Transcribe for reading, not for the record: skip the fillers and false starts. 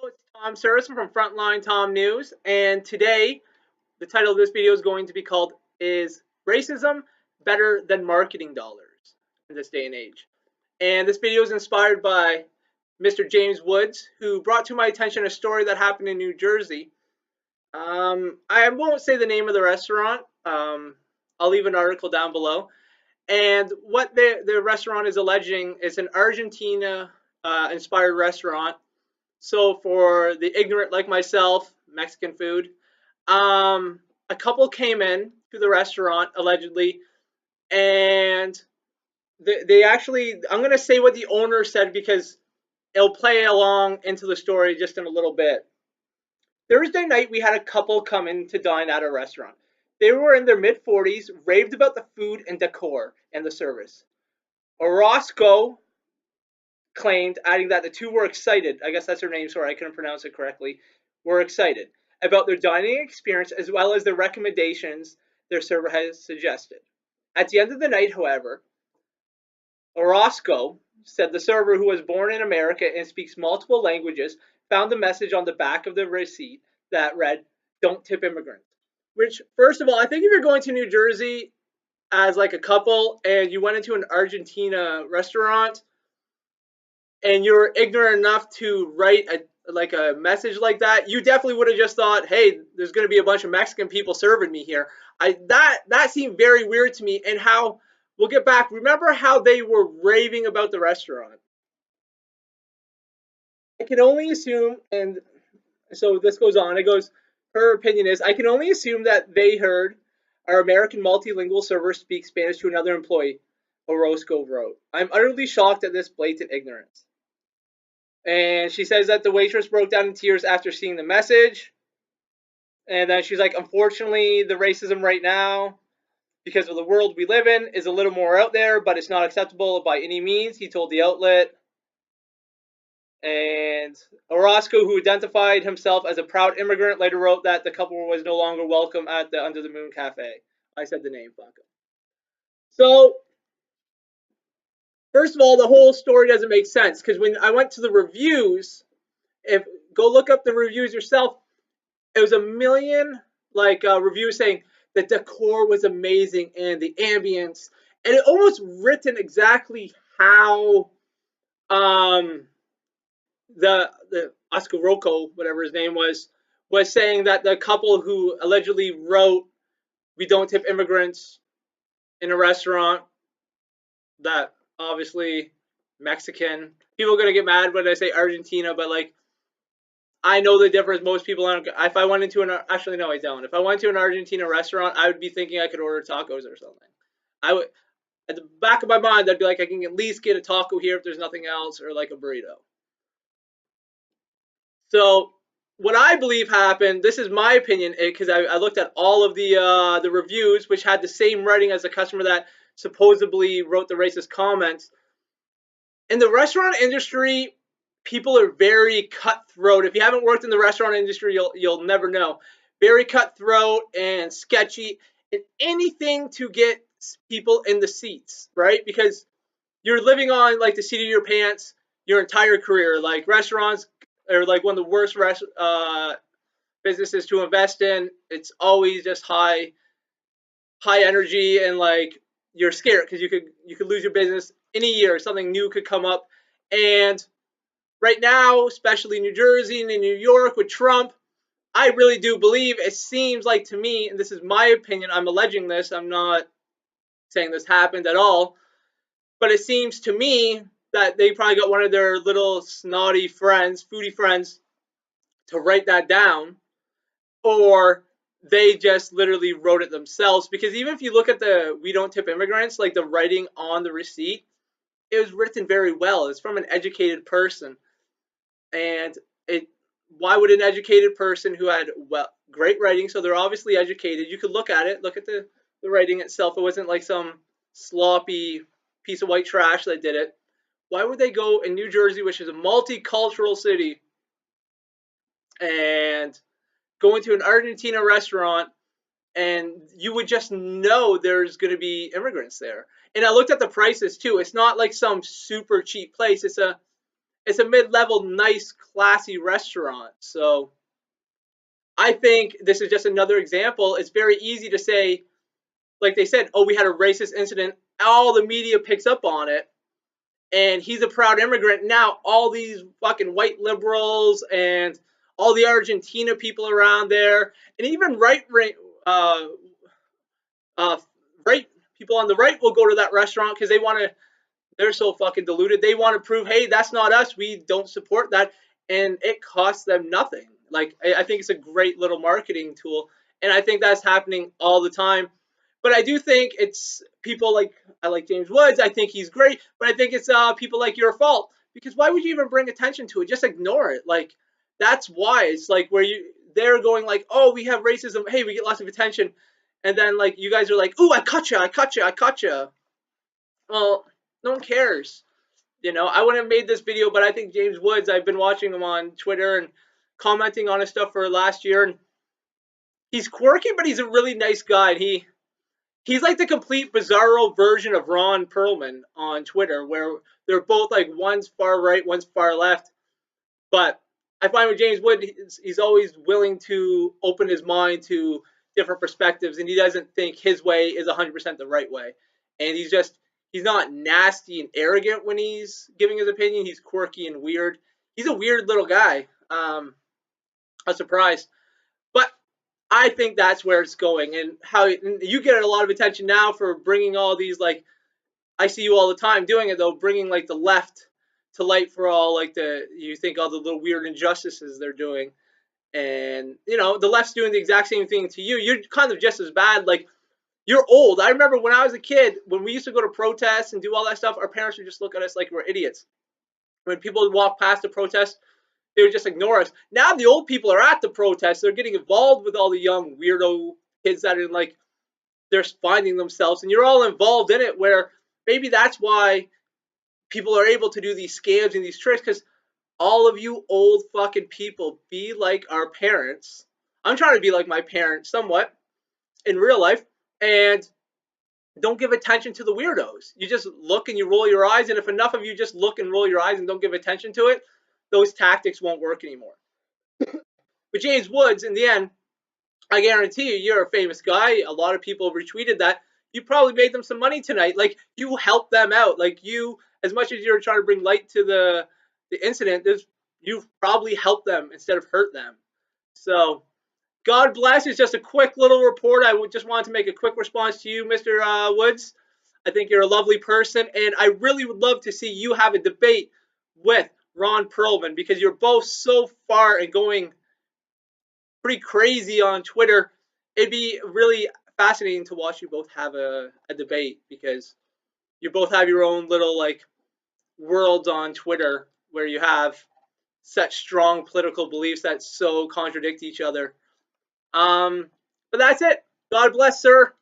Hello, it's Tom Service from Frontline Tom News, and today the title of this video is going to be called "Is Racism Better Than Marketing Dollars in This Day and Age?" And this video is inspired by Mr. James Woods, who brought to my attention a story that happened in New Jersey. I won't say the name of the restaurant. I'll leave an article down below. And what the restaurant is alleging is an Argentina inspired restaurant. So for the ignorant like myself, Mexican food, a couple came in to the restaurant allegedly, and they actually, I'm going to say what the owner said because it'll play along into the story just in a little bit. Thursday night, we had a couple come in to dine at our restaurant. They were in their mid-40s, raved about the food and decor and the service. Orozco claimed, adding that the two were excited, I guess that's her name, sorry, I couldn't pronounce it correctly, were excited about their dining experience as well as the recommendations their server has suggested. At the end of the night, however, Orozco said the server, who was born in America and speaks multiple languages, found a message on the back of the receipt that read, "Don't tip immigrants." Which, first of all, I think if you're going to New Jersey as like a couple and you went into an Argentina restaurant and you're ignorant enough to write a message like that, you definitely would have just thought, "Hey, there's going to be a bunch of Mexican people serving me here." That seemed very weird to me. And how we'll get back. Remember how they were raving about the restaurant? I can only assume, and so this goes on. It goes. Her opinion is, "I can only assume that they heard our American multilingual server speak Spanish to another employee," Orozco wrote. "I'm utterly shocked at this blatant ignorance." And she says that the waitress broke down in tears after seeing the message. And then she's like, "Unfortunately, the racism right now, because of the world we live in, is a little more out there, but it's not acceptable by any means," he told the outlet. And Orozco, who identified himself as a proud immigrant, later wrote that the couple was no longer welcome at the Under the Moon Cafe. I said the name, fuck. So, first of all, the whole story doesn't make sense, because when I went to the reviews, go look up the reviews yourself, it was a million reviews saying the decor was amazing and the ambience, and it almost written exactly how the Oscar Rocco, whatever his name was saying that the couple who allegedly wrote "We don't tip immigrants" in a restaurant, that obviously Mexican people are gonna get mad when I say Argentina, but like, I know the difference. Most people aren't. If I went into actually no, I don't. If I went to an Argentina restaurant, I would be thinking I could order tacos or something. I would, at the back of my mind, I'd be like, I can at least get a taco here if there's nothing else, or like a burrito. So what I believe happened, this is my opinion, because I looked at all of the reviews, which had the same writing as the customer that supposedly wrote the racist comments. In the restaurant industry, people are very cutthroat. If you haven't worked in the restaurant industry, you'll never know. Very cutthroat and sketchy, and anything to get people in the seats, right? Because you're living on like the seat of your pants your entire career. Like, restaurants are like one of the worst businesses to invest in. It's always just high energy, and like, you're scared because you could lose your business in a year. Something new could come up. And right now, especially New Jersey and in New York with Trump, I really do believe, it seems like to me, and this is my opinion, I'm alleging this, I'm not saying this happened at all, but it seems to me that they probably got one of their little snotty friends, foodie friends, to write that down, or they just literally wrote it themselves. Because even if you look at the "We don't tip immigrants," like the writing on the receipt, it was written very well. It's from an educated person. And why would an educated person who had great writing, so they're obviously educated, you could look at it, look at the writing itself, it wasn't like some sloppy piece of white trash that did it. Why would they go in New Jersey, which is a multicultural city, and go into an Argentina restaurant, and you would just know there's going to be immigrants there? And I looked at the prices too. It's not like some super cheap place. It's a mid-level, nice, classy restaurant. So I think this is just another example. It's very easy to say, like they said, oh, we had a racist incident. All the media picks up on it. And he's a proud immigrant. Now all these fucking white liberals and all the Argentina people around there, and even uh, right people on the right will go to that restaurant because they want to. They're so fucking deluded. They want to prove, hey, that's not us. We don't support that, and it costs them nothing. Like I think it's a great little marketing tool, and I think that's happening all the time. But I do think it's people like I like James Woods. I think he's great, but I think it's people like your fault because why would you even bring attention to it? Just ignore it. Like that's why it's like where they're going like, oh, we have racism. Hey, we get lots of attention, and then like you guys are like, ooh, I caught you, I caught you, I caught you. Well, no one cares. You know, I wouldn't have made this video, but I think James Woods, I've been watching him on Twitter and commenting on his stuff for last year, and he's quirky, but he's a really nice guy. He's like the complete bizarro version of Ron Perlman on Twitter, where they're both like one's far right, one's far left. But I find with James Wood, he's always willing to open his mind to different perspectives, and he doesn't think his way is 100% the right way. And he's not nasty and arrogant when he's giving his opinion. He's quirky and weird. He's a weird little guy. I'm surprised. But I think that's where it's going, and how you get a lot of attention now for bringing all these like I see you all the time doing it though, bringing like the left to light for all like you think all the little weird injustices they're doing, and you know the left's doing the exact same thing to you. You're kind of just as bad. Like you're old. I remember when I was a kid, when we used to go to protests and do all that stuff, our parents would just look at us like we're idiots. When people would walk past the protest, they would just ignore us. Now the old people are at the protests. They're getting involved with all the young weirdo kids that are like they're finding themselves, and you're all involved in it. Where maybe that's why people are able to do these scams and these tricks because all of you old fucking people be like our parents. I'm trying to be like my parents somewhat in real life, and don't give attention to the weirdos. You just look and you roll your eyes, and if enough of you just look and roll your eyes and don't give attention to it, those tactics won't work anymore. But James Woods, in the end, I guarantee you, you're a famous guy. A lot of people retweeted that. You probably made them some money tonight. Like you helped them out. Like you, as much as you're trying to bring light to the incident, you've probably helped them instead of hurt them. So God bless. It's just a quick little report. I just wanted to make a quick response to you, Mr. Woods. I think you're a lovely person, and I really would love to see you have a debate with Ron Perlman because you're both so far and going pretty crazy on Twitter. It'd be really fascinating to watch you both have a debate because you both have your own little like worlds on Twitter where you have such strong political beliefs that so contradict each other. But that's it. God bless, sir.